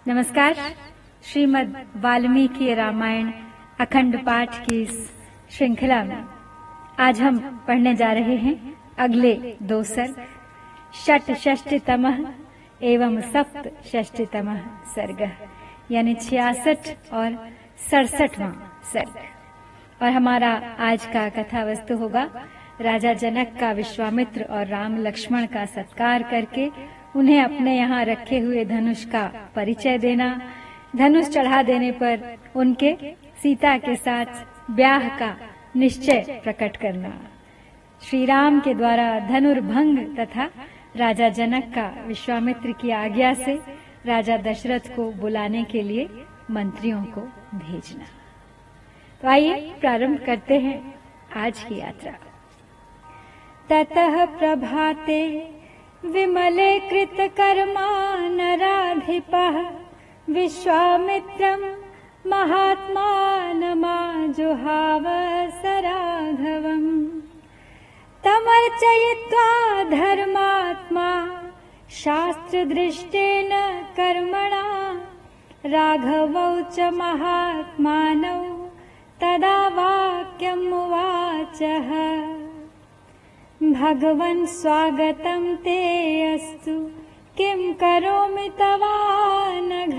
नमस्कार। श्रीमद् वाल्मीकि रामायण अखंड पाठ की इस श्रृंखला में आज हम पढ़ने जा रहे हैं अगले दो सर्ग, षट षष्टितमः एवं सप्त षष्टितमः सर्ग, यानी 66 और 67वां सर्ग। और हमारा आज का कथा वस्तु होगा राजा जनक का विश्वामित्र और राम लक्ष्मण का सत्कार करके उन्हें अपने यहाँ रखे हुए धनुष का परिचय देना, धनुष चढ़ा देने पर उनके सीता के साथ ब्याह का निश्चय प्रकट करना, श्री राम के द्वारा धनुर्भंग तथा राजा जनक का विश्वामित्र की आज्ञा से राजा दशरथ को बुलाने के लिए मंत्रियों को भेजना। तो आइए प्रारंभ करते हैं आज की यात्रा। ततः प्रभाते विमले कृतकर्मा नराधिपः विश्वामित्रं महात्मानमाजुहाव स राघवम्। तमर्चयित्वा धर्मात्मा शास्त्रदृष्टेन कर्मणा राघवौ च महात्मानौ तदा वाक्यमुवाचः। भगवन् स्वागतं ते अस्तु, किं करोमि तवानघ।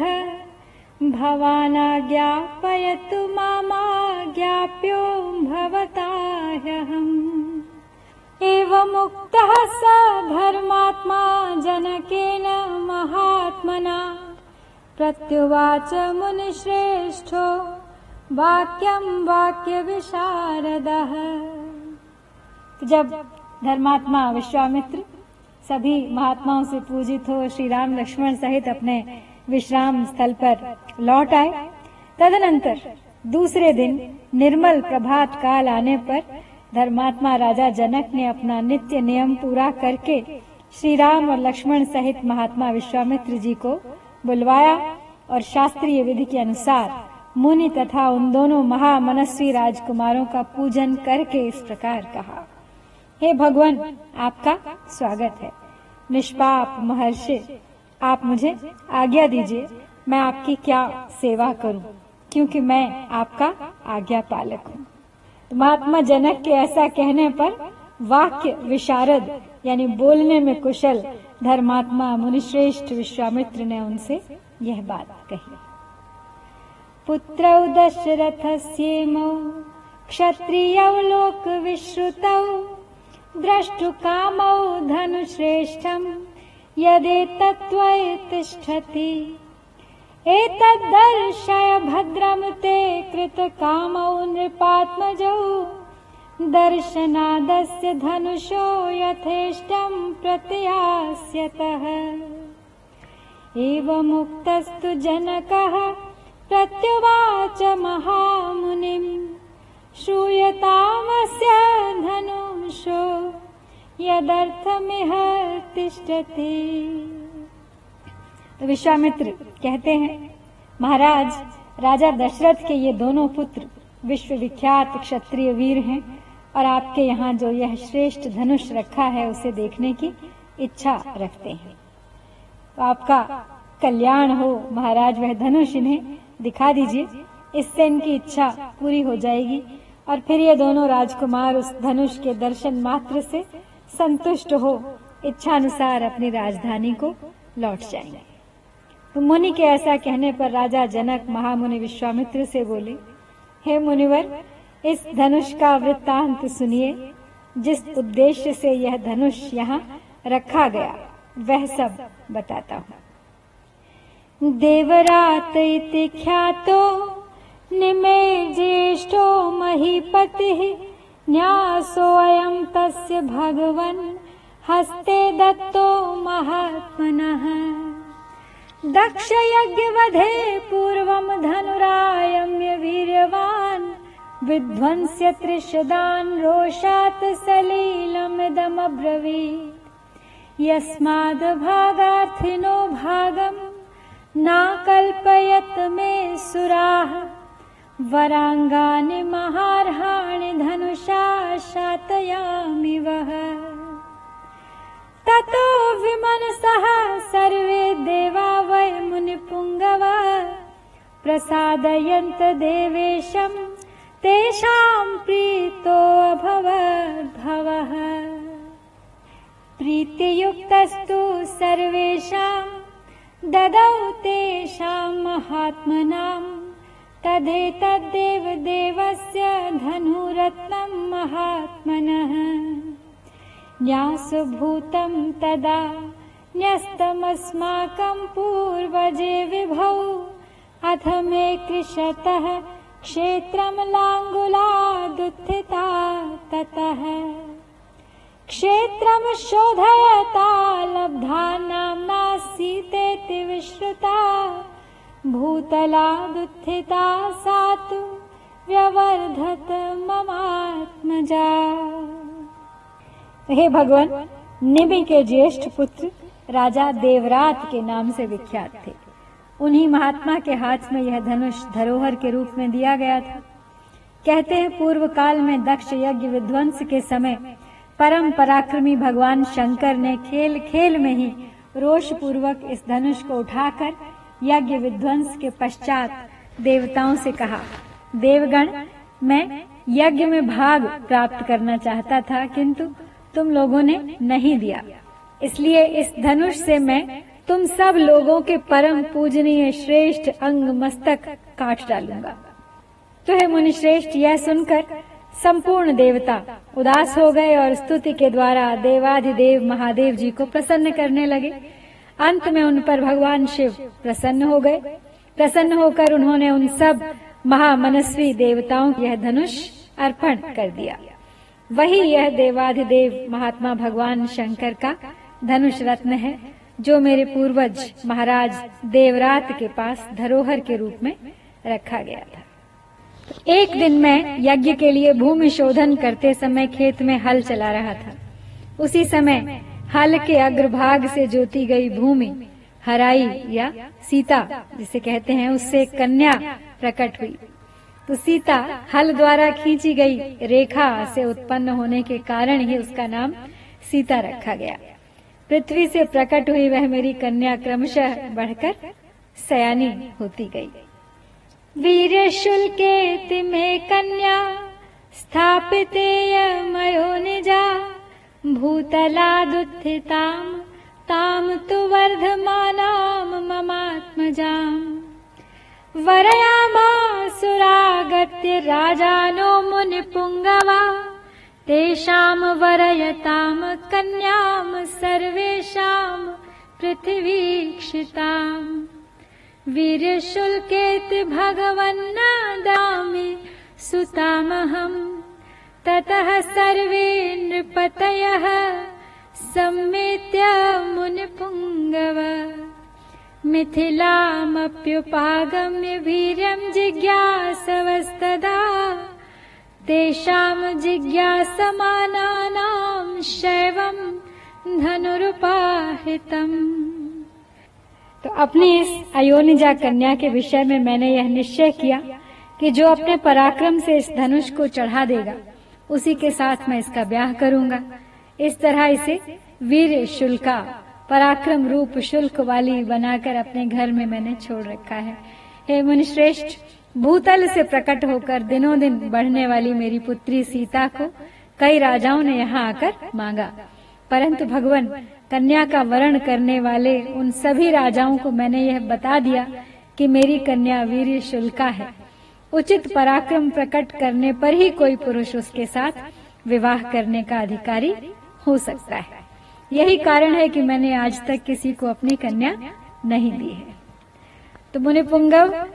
भवानाज्ञापयतु मामाज्ञाप्यो भवता ह्यहम्। एवमुक्तः स धर्मात्मा जनकेन महात्मना प्रत्युवाच मुनिश्रेष्ठो वाक्यं वाक्यविशारदः। जब धर्मात्मा विश्वामित्र सभी महात्माओं से पूजित हो श्री राम लक्ष्मण सहित अपने विश्राम स्थल पर लौट आए, तदनंतर दूसरे दिन निर्मल प्रभात काल आने पर धर्मात्मा राजा जनक ने अपना नित्य नियम पूरा करके श्री राम और लक्ष्मण सहित महात्मा विश्वामित्र जी को बुलवाया और शास्त्रीय विधि के अनुसार मुनि तथा उन दोनों महामनस्वी राजकुमारों का पूजन करके इस प्रकार कहा। हे भगवान, आपका स्वागत है। निष्पाप महर्षि, आप मुझे आज्ञा दीजिए, मैं आपकी क्या सेवा करूं, क्योंकि मैं आपका आज्ञा पालक हूं। तो महात्मा जनक के ऐसा कहने पर वाक्य विशारद यानी बोलने में कुशल धर्मात्मा मुनिश्रेष्ठ विश्वामित्र ने उनसे यह बात कही। पुत्रौ दशरथस्येमौ क्षत्रियौ लोक विश्रुतौ द्रष्टुकामौ धनुश्रेष्ठं यदेतत् त्वयि तिष्ठति। एतद्दर्शय भद्रं ते कृतकामौ नृपात्मजौ दर्शनादस्य धनुषो यथेष्टं प्रत्यास्यतः। एवमुक्तस्तु जनकः प्रत्युवाच महामुनिम् श्रूयतामस्य धनुषो यदर्थमिह तिष्ठति। तो विश्वामित्र कहते हैं, महाराज, राजा दशरथ के ये दोनों पुत्र विश्वविख्यात क्षत्रिय वीर हैं और आपके यहाँ जो यह श्रेष्ठ धनुष रखा है उसे देखने की इच्छा रखते हैं। तो आपका कल्याण हो महाराज, वह धनुष इन्हें दिखा दीजिए, इससे इनकी इच्छा पूरी हो जाएगी और फिर ये दोनों राजकुमार उस धनुष के दर्शन मात्र से संतुष्ट हो इच्छानुसार अपनी राजधानी को लौट जाएंगे। तो मुनि के ऐसा कहने पर राजा जनक महामुनि विश्वामित्र से बोले, हे मुनिवर, इस धनुष का वृत्तांत सुनिए। जिस उद्देश्य से यह धनुष यहाँ रखा गया वह सब बताता हूँ। देवरात इति ख्यातो निमे ज्येष्ठो महीपतिः न्यासोऽयं तस्य भगवन् हस्ते दत्तो महात्मनः। दक्षयज्ञवधे पूर्वं धनुरायम्य वीर्यवान् विध्वंस्य त्रिशदान् रोषात् सलीलमिदमब्रवीत्। यस्माद् भागार्थिनो भागं नाकल्पयत मे सुराः वरांगानि महार्हाणि धनुषा शातयामि वः। ततो विमनसः सर्वे देवा वै मुनिपुंगव प्रसादयन्त देवेशं तेषां प्रीतो अभवद्भवः। प्रीतियुक्तस्तु सर्वेषां ददौ तेषां महात्मनां तदेतद्देव देवस्य धनुरत्नं महात्मनः। न्यासभूतं तदा न्यस्तमस्माकं पूर्वजे विभौ अथ मे कृशतः क्षेत्रं लाङ्गुलादुत्थिता ततः। क्षेत्रं शोधयता लब्धा नाम्ना सीतेति विश्रुता भूतलादुत्थिता सा तु व्यवर्धत ममात्मजा। हे भगवान, निमि के ज्येष्ठ पुत्र राजा देवरात के नाम से विख्यात थे। उन्हीं महात्मा के हाथ में यह धनुष धरोहर के रूप में दिया गया था। कहते हैं पूर्व काल में दक्ष यज्ञ विध्वंस के समय परम पराक्रमी भगवान शंकर ने खेल खेल में ही रोष पूर्वक इस धनुष को उठाकर यज्ञ विध्वंस के पश्चात देवताओं से कहा, देवगण, मैं यज्ञ में भाग प्राप्त करना चाहता था, किंतु तुम लोगों ने नहीं दिया, इसलिए इस धनुष से मैं तुम सब लोगों के परम पूजनीय श्रेष्ठ अंग मस्तक काट डालूंगा। तो हे मुनि श्रेष्ठ, यह सुनकर संपूर्ण देवता उदास हो गए और स्तुति के द्वारा देवाधिदेव महादेव जी को प्रसन्न करने लगे। अंत में उन पर भगवान शिव प्रसन्न हो गए। प्रसन्न होकर उन्होंने उन सब महामनस्वी देवताओं को यह धनुष अर्पण कर दिया। वही यह देवाधिदेव महात्मा भगवान शंकर का धनुष रत्न है, जो मेरे पूर्वज महाराज देवरात के पास धरोहर के रूप में रखा गया था। एक दिन मैं यज्ञ के लिए भूमि शोधन करते समय खेत में हल चला रहा था। उसी समय हल के अग्रभाग से जोती गई भूमि हराई या सीता जिसे कहते हैं, उससे कन्या प्रकट हुई। तो सीता हल द्वारा खींची गई रेखा से उत्पन्न होने के कारण ही उसका नाम सीता रखा गया। पृथ्वी से प्रकट हुई वह मेरी कन्या क्रमशः बढ़कर सयानी होती गई। वीर्य शुल्केति मे कन्या स्थापितेय मयो निजा भूतलादुत्थितां ताम तु वर्धमानां ममात्मजाम्। वरयामासुरागत्य राजानो मुनिपुङ्गवा तेषां वरयतां कन्यां सर्वेषां पृथिवीक्षिताम्। वीर्यशुल्केति भगवन्नादामि सुतामहम् ततः सर्वे नृपतयः सम्मेत्य मुनिपुङ्गव मिथिलामप्युपागम्य वीर्यं जिज्ञासवस्तदा तेषां जिज्ञासमानानां शैवं धनुरुपाहृतम्। तो अपनी इस अयोनिजा कन्या के विषय में मैंने यह निश्चय किया कि जो अपने पराक्रम से इस धनुष को चढ़ा देगा उसी के साथ मैं इसका ब्याह करूंगा। इस तरह इसे वीर शुल्का पराक्रम रूप शुल्क वाली बनाकर अपने घर में मैंने छोड़ रखा है। हे मुनिश्रेष्ठ, भूतल से प्रकट होकर दिनों दिन बढ़ने वाली मेरी पुत्री सीता को कई राजाओं ने यहाँ आकर मांगा, परंतु भगवान कन्या का वरण करने वाले उन सभी राजाओं को मैंने यह बता दिया कि मेरी कन्या वीर शुल्का है। उचित पराक्रम प्रकट करने पर ही कोई पुरुष उसके साथ विवाह करने का अधिकारी हो सकता है। यही कारण है कि मैंने आज तक किसी को अपनी कन्या नहीं दी है। तो मुनिपुंगव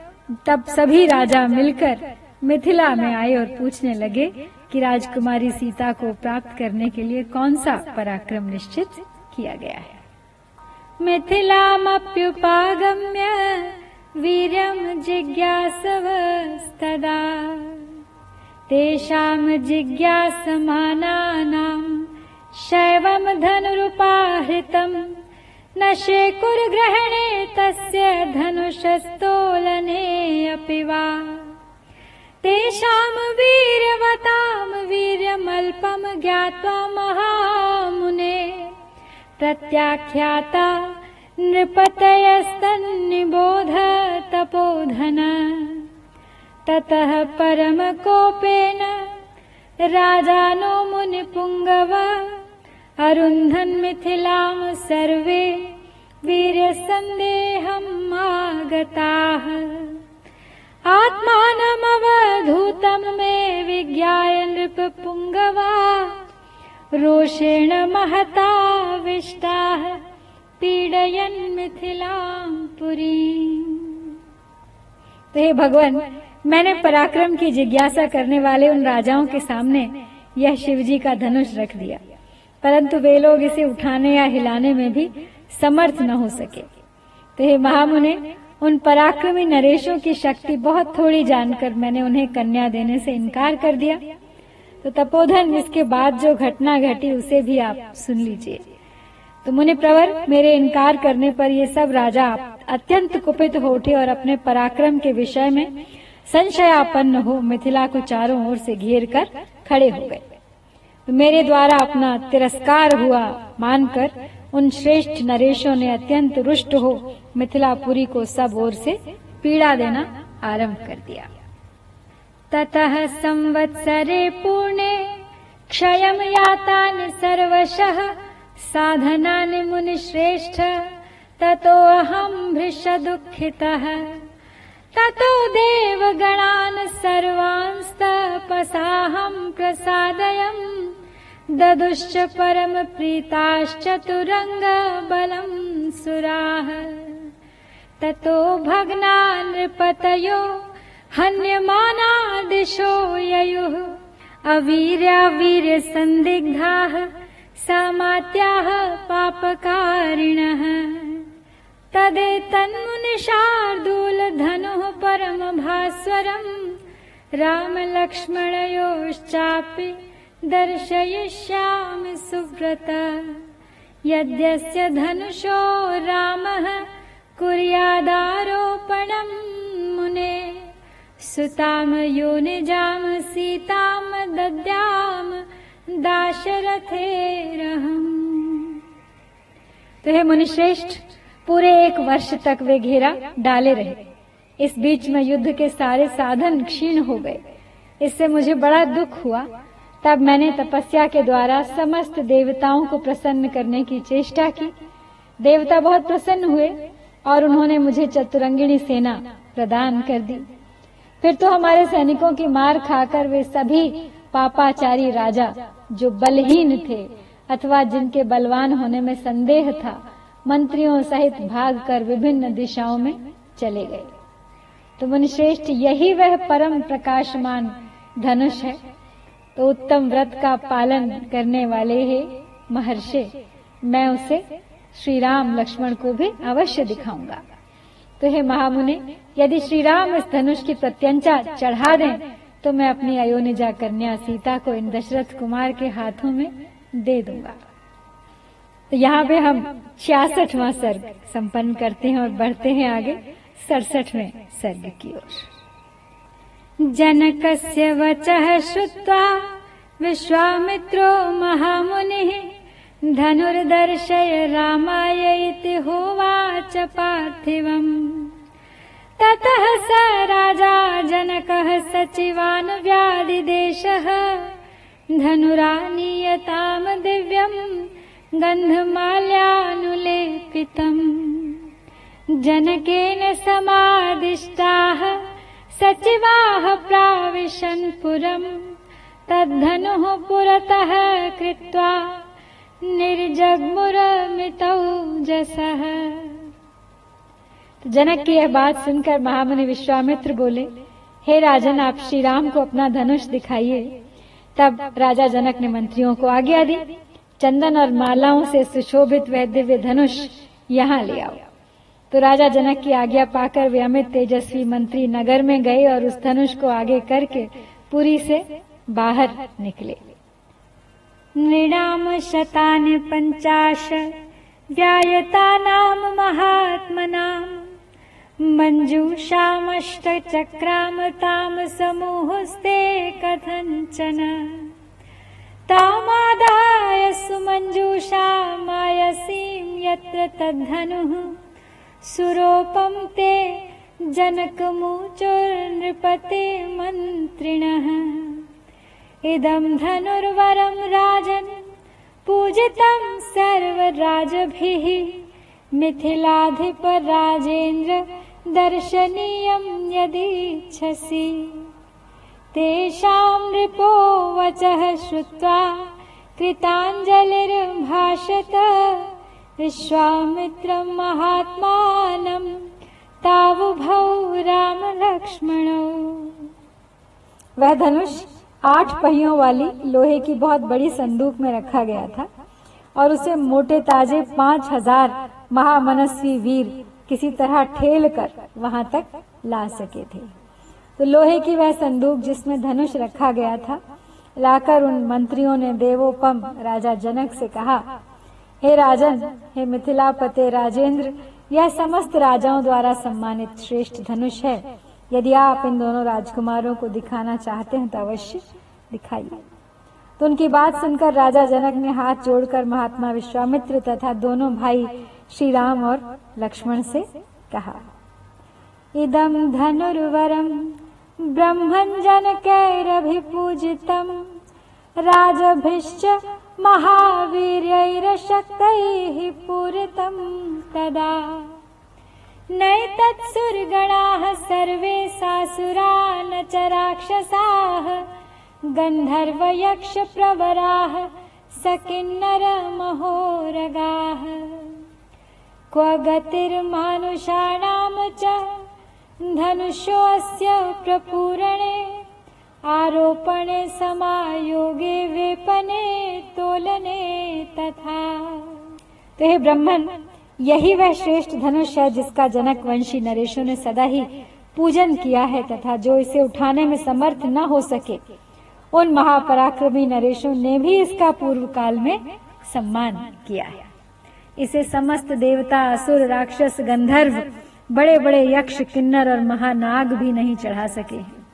तब सभी राजा मिलकर मिथिला में आए और पूछने लगे कि राजकुमारी सीता को प्राप्त करने के लिए कौन सा पराक्रम निश्चित किया गया है। मिथिलामप्युपागम्य वीर्यं जिज्ञासवस्तदा तेषां जिज्ञासमानानां शैवं धनुरुपाहृतम् न शेकुर्ग्रहणे तस्य धनुषस्तोलने अपि वा तेषां वीर्यवतां वीर्यमल्पं ज्ञात्वा महामुने प्रत्याख्याता नृपतयस्तन्निबोध तपोधन। ततः परम कोपेन राजानो मुनिपुंगव अरुन्धन् मिथिलां सर्वे वीर्य संदेहम् आगताः। आत्मानमवधूतं मे विज्ञाय नृपपुंगवा रोषेण महताविष्टाः पीडयन् मिथिलां पुरीम्। तो हे भगवान, मैंने पराक्रम की जिज्ञासा करने वाले उन राजाओं के सामने यह शिवजी का धनुष रख दिया, परंतु वे लोग इसे उठाने या हिलाने में भी समर्थ न हो सके। तो हे महामुने, उन पराक्रमी नरेशों की शक्ति बहुत थोड़ी जानकर मैंने उन्हें कन्या देने से इनकार कर दिया। तो तपोधन, इसके बाद जो घटना घटी उसे भी आप सुन लीजिए। तो मुनि प्रवर, मेरे इनकार करने पर ये सब राजा अत्यंत कुपित हो उठे और अपने पराक्रम के विषय में संशयापन्न हो मिथिला को चारों ओर से घेर कर खड़े हो गए। तो मेरे द्वारा अपना तिरस्कार हुआ मानकर उन श्रेष्ठ नरेशों ने अत्यंत रुष्ट हो मिथिलापुरी को सब ओर से पीड़ा देना आरंभ कर दिया। ततः संवत्सरे पूर्णे क्षयं यातानि सर्वशः साधनानि मुनिश्रेष्ठ ततो अहं भृश दुःखितः। ततो देवगणान् सर्वांस्तपसाहं प्रसादयम् ददुश्च परम प्रीताश्चतुरंग बलं सुराः। ततो भग्ना नृपतयो हन्यमाना दिशो ययुः अवीर्या वीर्य संदिग्धाः सामात्याः पापकारिणः। तदेतन्मुनिशार्दूल धनुः परम भास्वरम् राम लक्ष्मणयोश्चापि दर्शयिष्यामि सुव्रत। यद्यस्य धनुषो रामः कुर्यादारोपणम् मुने सुताम योनिजाम सीताम दद्याम दाशरथेरहम्। तो हे मुनिश्रेष्ठ, पूरे 1 वर्ष तक वे घेरा डाले रहे। इस बीच में युद्ध के सारे साधन क्षीण हो गए। इससे मुझे बड़ा दुख हुआ। तब मैंने तपस्या के द्वारा समस्त देवताओं को प्रसन्न करने की चेष्टा की। देवता बहुत प्रसन्न हुए और उन्होंने मुझे चतुरंगिणी सेना प्रदान कर दी। फिर तो हमारे सैनिकों की मार खाकर वे सभी पापाचारी राजा जो बलहीन थे अथवा जिनके बलवान होने में संदेह था, मंत्रियों सहित भागकर विभिन्न दिशाओं में चले गए। तो मुनिश्रेष्ठ, यही वह परम प्रकाशमान धनुष है। तो उत्तम व्रत का पालन करने वाले हे महर्षि, मैं उसे श्री राम लक्ष्मण को भी अवश्य दिखाऊंगा। तो हे महामुने, यदि श्री राम इस धनुष की प्रत्यंचा चढ़ा दें तो मैं अपनी अयोनिजा कन्या सीता को इन दशरथ कुमार के हाथों में दे दूंगा। तो यहाँ पे हम 66वां सर्ग संपन्न करते हैं और बढ़ते हैं आगे 67वें सर्ग की ओर। जनकस्य वचः श्रुत्वा विश्वामित्रो महामुनिः धनुर्दर्शय रामाय इति होवाच पार्थिवम्। ततः स राजा जनकः सचिवान् व्याधिदेशः धनुरानीयताम् दिव्यम् गन्धमाल्यानुलेपितम्। जनकेन समादिष्टाः सचिवाः प्राविशन् पुरम् तद्धनुः पुरतः कृत्वा निर्जग्मुरमितौजसः। तो जनक की यह बात सुनकर महामुनि विश्वामित्र बोले, हे राजन, आप श्री राम को अपना धनुष दिखाइए। तब राजा जनक ने मंत्रियों को आज्ञा दी, चंदन और मालाओं से सुशोभित वह दिव्य धनुष यहाँ ले आओ। तो राजा जनक की आज्ञा पाकर वे अमित तेजस्वी मंत्री नगर में गए और उस धनुष को आगे करके पुरी से बाहर निकले। नृणाम शतानि 50 व्यायतानाम महात्मनाम मंजूषामष्टचक्राम ताम समूहस्ते कथंचन। तामादाय सुमंजूषामायसीं यत्र तद्धनुः सुरोपं ते जनकमुचोर्नृपते मन्त्रिणः इदं धनुर्वरं राजन् पूजितं सर्वराजभिः मिथिलाधिप राजेन्द्र दर्शनीयं यदीच्छसि। तेषां नृपो वचः श्रुत्वा कृताञ्जलिर्भाषत विश्वामित्रं महात्मानं तावुभौ राम लक्ष्मणौ। वह धनुष 8 पहियों वाली लोहे की बहुत बड़ी संदूक में रखा गया था और उसे मोटे ताजे 5000 महामनस्वी वीर किसी तरह ठेल कर वहां तक ला सके थे। तो लोहे की वह संदूक जिसमें धनुष रखा गया था लाकर उन मंत्रियों ने देवोपम राजा जनक से कहा, हे राजन, हे मिथिलापते राजेंद्र, यह समस्त राजाओं द्वारा सम्मानित श्रेष्ठ धनुष है। यदि आप इन दोनों राजकुमारों को दिखाना चाहते हैं तो अवश्य दिखाइए। तो उनकी बात सुनकर राजा जनक ने हाथ जोड़कर महात्मा विश्वामित्र तथा दोनों भाई श्री राम और लक्ष्मण से कहा, इदं धनुर्वरं ब्रह्मन् जनकैरभिपूजितं राजभिश्च महावीर्यैरशक्तैः पूरितं तदा नैतत्सुरगणाः सर्वे सासुरा न च राक्षसाः गन्धर्वयक्षप्रवराः सकिन्नरमहोरगाः क्व गतिर्मानुषाणां च धनुषोऽस्य प्रपूरणे आरोपणे समायोगे वेपने तोलने तथा। तो हे ब्रह्मन, यही वह श्रेष्ठ धनुष है जिसका जनक वंशी नरेशों ने सदा ही पूजन किया है तथा जो इसे उठाने में समर्थ न हो सके उन महापराक्रमी नरेशों ने भी इसका पूर्व काल में सम्मान किया है। इसे समस्त देवता, असुर, राक्षस, गंधर्व, बड़े बड़े यक्ष, किन्नर और महानाग भी नहीं चढ़ा सके हैं।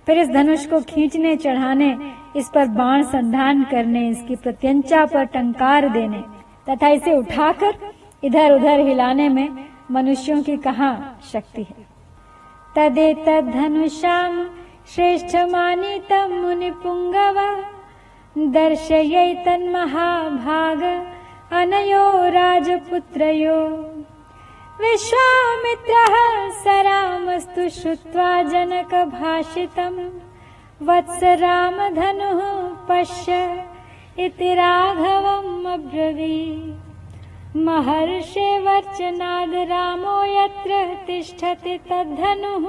फिर इस धनुष को खींचने, चढ़ाने, इस पर बाण संधान करने, इसकी प्रत्यंचा पर टंकार देने तथा इसे उठाकर इधर उधर हिलाने में मनुष्यों की कहाँ शक्ति है। तदेतद् धनुषां श्रेष्ठमानीतं मुनिपुंगव दर्शयैतन्महाभाग अनयो राजपुत्रयो। विश्वामित्रः सरामस्तु श्रुत्वा जनक भाषितं वत्स राम धनुः पश्य इति राघवम् अब्रवीत्। महर्षे वर्चनाद रामो यत्र तिष्ठति तद्धनुः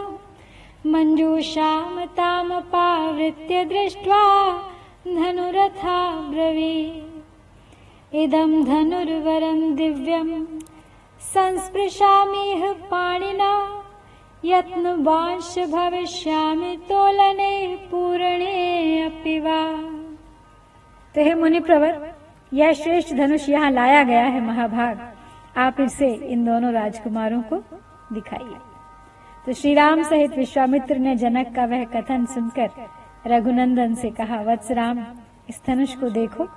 मञ्जूषां तामपावृत्य दृष्ट्वा धनुरथा ब्रवीत्। इदं धनुर्वरं दिव्यं संस्पृशामिह पाणिना यत्नवांश भविष्यामि तोलने पूरणे अपि वा। तो हे मुनि प्रवर, यह श्रेष्ठ धनुष यहाँ लाया गया है महाभाग, आप इसे इन दोनों राजकुमारों को दिखाइए। तो श्री राम सहित विश्वामित्र ने जनक का वह कथन सुनकर रघुनंदन से कहा, वत्स राम, इस धनुष को देखो।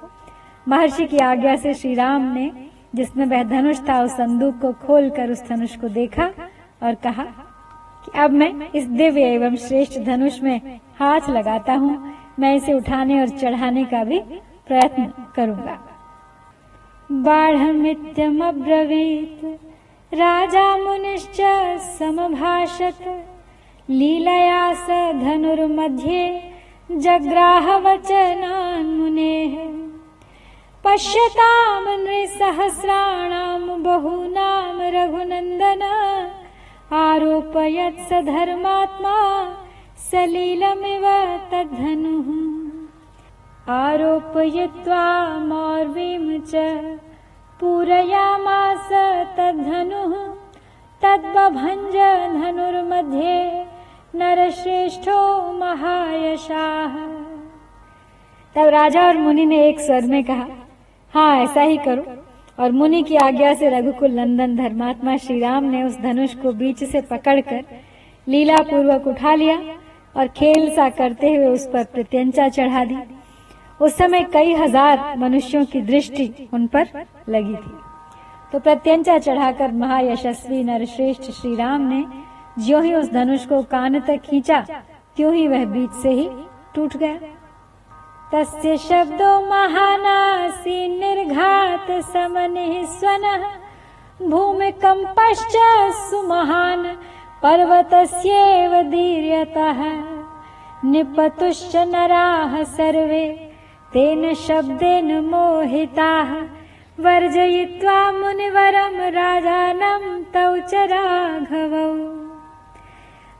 महर्षि की आज्ञा से श्री राम ने जिसमें वह धनुष था उस संदूक को खोलकर उस धनुष को देखा और कहा कि अब मैं इस दिव्य एवं श्रेष्ठ धनुष में हाथ लगाता हूँ, मैं इसे उठाने और चढ़ाने का भी प्रयत्न करूंगा। बाढ़मित्यमब्रवीत् राजा मुनिश्च समभाषत लीलया स धनुर्मध्ये जग्राह वचनान् मुनेः। पश्यताम् नृसहस्राणाम् बहूनाम् रघुनन्दन आरोपयत् स धर्मात्मा सलीलमिव तद्धनुः। आरोपयित्वा मौर्वीं च पूरयामास तद्धनुः तद्बभञ्ज धनुर्मध्ये नरश्रेष्ठो महायशाः। तब राजा और मुनि ने एक स्वर में कहा, हाँ ऐसा ही करो। और मुनि की आज्ञा से रघुकुल नंदन धर्मात्मा श्री राम ने उस धनुष को बीच से पकड़कर लीला पूर्वक उठा लिया और खेल सा करते हुए उस पर प्रत्यंचा चढ़ा दी। उस समय कई हजार मनुष्यों की दृष्टि उन पर लगी थी। तो प्रत्यंचा चढ़ाकर महायशस्वी नरश्रेष्ठ श्री राम ने ज्यों ही उस धनुष को कान तक खींचा त्यों ही वह बीच से ही टूट गया। तस्य शब्दो महानासी निर्घात समनिः स्वनः भूमिकम्पश्च सुमहान् पर्वतस्येव दीर्यतः निपतुश्च नराः सर्वे तेन शब्देन मोहिताः वर्जयित्वा मुनिवरं राजानं तौ च राघवौ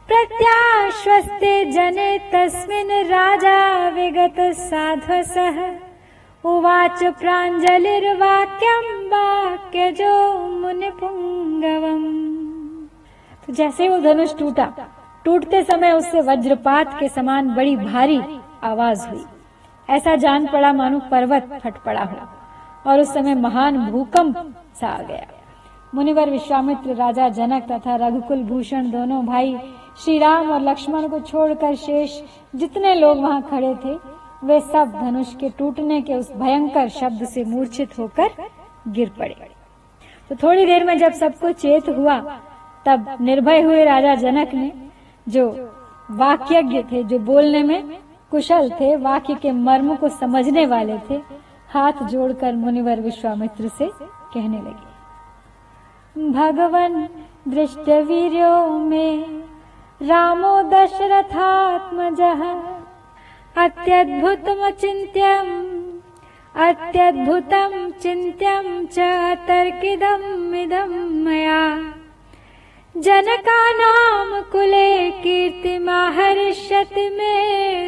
प्रत्याश्वस्ते जने तस्मिन् राजा विगत साध्वसः उवाच प्राञ्जलिर्वाक्यं वाक्यजो मुनिपुंगवम्। तो जैसे वो धनुष टूटा, टूटते समय उससे वज्रपात के समान बड़ी भारी आवाज हुई। ऐसा जान पड़ा मानो पर्वत फट पड़ा हो और उस समय महान भूकंप सा आ गया। मुनिवर विश्वामित्र, राजा जनक तथा रघुकुल भूषण दोनों भाई श्री राम और लक्ष्मण को छोड़कर शेष जितने लोग वहां खड़े थे वे सब धनुष के टूटने के उस भयंकर शब्द से मूर्छित होकर गिर पड़े। तो थोड़ी देर में जब सबको चेत हुआ तब निर्भय हुए राजा जनक ने, जो वाक्यज्ञ थे, जो बोलने में कुशल थे, वाक्य के मर्म को समझने वाले थे, हाथ जोड़कर मुनिवर विश्वामित्र से कहने लगे, भगवन् दृष्टवीर्यो मे रामो दशरथात्मजः अत्यद्भुतं चिन्त्यं च तर्किदमिदं मया जनकानां कुले कीर्तिमाहरिष्यति मे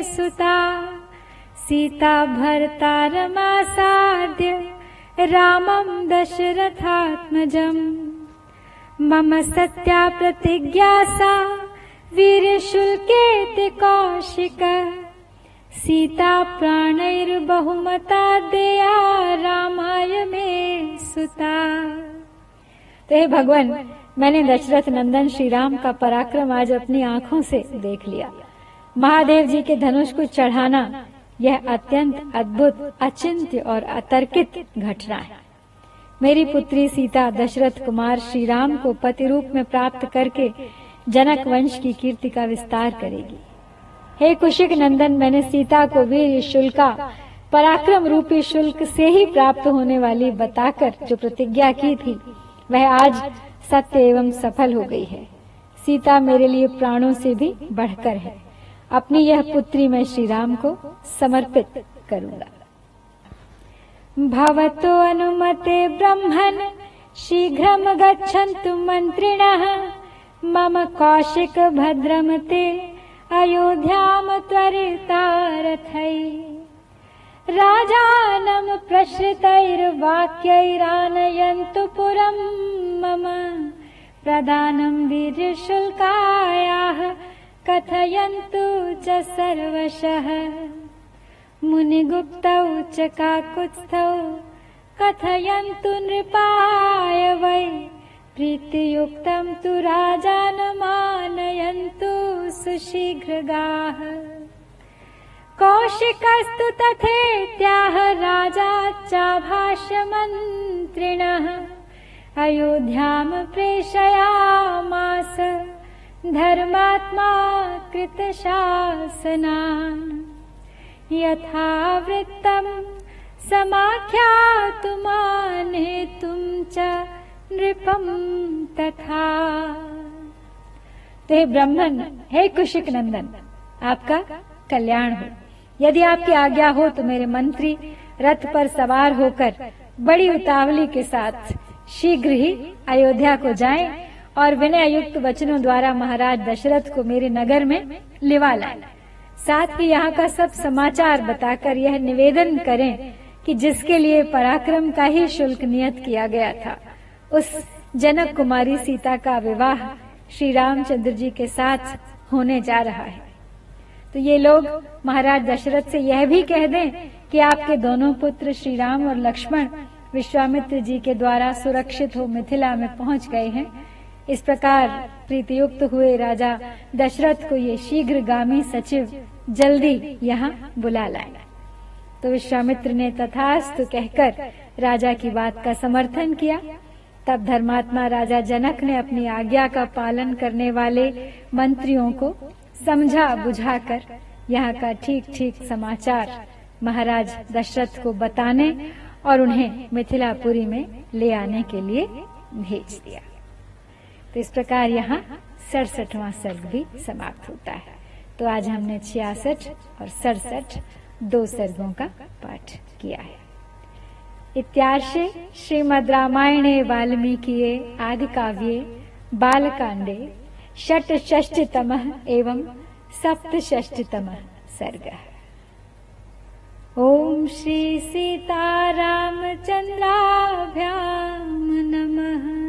सुता सीता भर्तारमासाद्य रामं दशरथात्मजम् मम सत्या प्रतिज्ञा सा वीर्यशुल्केति कौशिक सीता प्राणैर्बहुमता देया रामाय मे सुता। तो हे भगवान, मैंने दशरथ नंदन श्री राम का पराक्रम आज अपनी आंखों से देख लिया। महादेव जी के धनुष को चढ़ाना यह अत्यंत अद्भुत, अचिंत्य और अतर्कित घटना है। मेरी पुत्री सीता दशरथ कुमार श्री राम को पति रूप में प्राप्त करके जनक वंश की कीर्ति का विस्तार करेगी। हे कुशिक नंदन, मैंने सीता को वीर शुल्का, पराक्रम रूपी शुल्क से ही प्राप्त होने वाली बताकर जो प्रतिज्ञा की थी वह आज सत्य एवं सफल हो गई है। सीता मेरे लिए प्राणों से भी बढ़कर है। अपनी यह पुत्री मैं श्री राम को समर्पित करूंगा। भवतो अनुमते ब्रह्मन् शीघ्रं गच्छन्तु मंत्रिणः मम कौशिक भद्रम ते अयोध्याम त्वरितारथै राजानं प्रश्रितैर्वाक्यैरानयन्तु पुरं मम प्रदानं वीर्यशुल्कायाः कथयन्तु च सर्वशः मुनिगुप्तौ च काकुत्स्थौ कथयन्तु नृपाय वै प्रीतियुक्तं तु राजानमानयन्तु सुशीघ्रगाः कौशिकस्तु तथेत्याह राजा चाभाष्यमन्त्रिणः अयोध्यां प्रेषयामास धर्मात्मा कृतशासनान् यथावृत्तं समाख्यातुमानेतुं च नृपं तथा। हे ब्रह्मन, हे कुशिक नंदन, आपका कल्याण हो। यदि आपकी आज्ञा हो तो मेरे मंत्री रथ पर सवार होकर बड़ी उतावली के साथ शीघ्र ही अयोध्या को जाएं और विनय युक्त वचनों द्वारा महाराज दशरथ को मेरे नगर में लिवा लाएं। साथ ही यहाँ का सब समाचार बताकर यह निवेदन करें कि जिसके लिए पराक्रम का ही शुल्क नियत किया गया था, उस जनक कुमारी सीता का विवाह श्री रामचंद्र जी के साथ होने जा रहा है। तो ये लोग महाराज दशरथ से यह भी कह दें कि आपके दोनों पुत्र श्री राम और लक्ष्मण विश्वामित्र जी के द्वारा सुरक्षित हो मिथिला में पहुंच गए हैं। इस प्रकार प्रीतियुक्त हुए राजा दशरथ को ये शीघ्रगामी सचिव जल्दी यहाँ बुला लाए। तो विश्वामित्र ने तथास्तु कहकर राजा की बात का समर्थन किया तब धर्मात्मा राजा जनक ने अपनी आज्ञा का पालन करने वाले मंत्रियों को समझा बुझाकर यहाँ का ठीक ठीक समाचार महाराज दशरथ को बताने और उन्हें मिथिलापुरी में ले आने के लिए भेज दिया। तो इस प्रकार यहाँ 67वां सर्ग भी समाप्त होता है। तो आज हमने 66 और 67 दो सर्गों का पाठ किया है। इत्यार्षे श्रीमद् रामायणे वाल्मीकिये आदि काव्ये बालकांडे षट्षष्टितमः एवं सप्तषष्टितमः सर्गः। ओम श्री सीतारामचंद्राभ्याम नमः।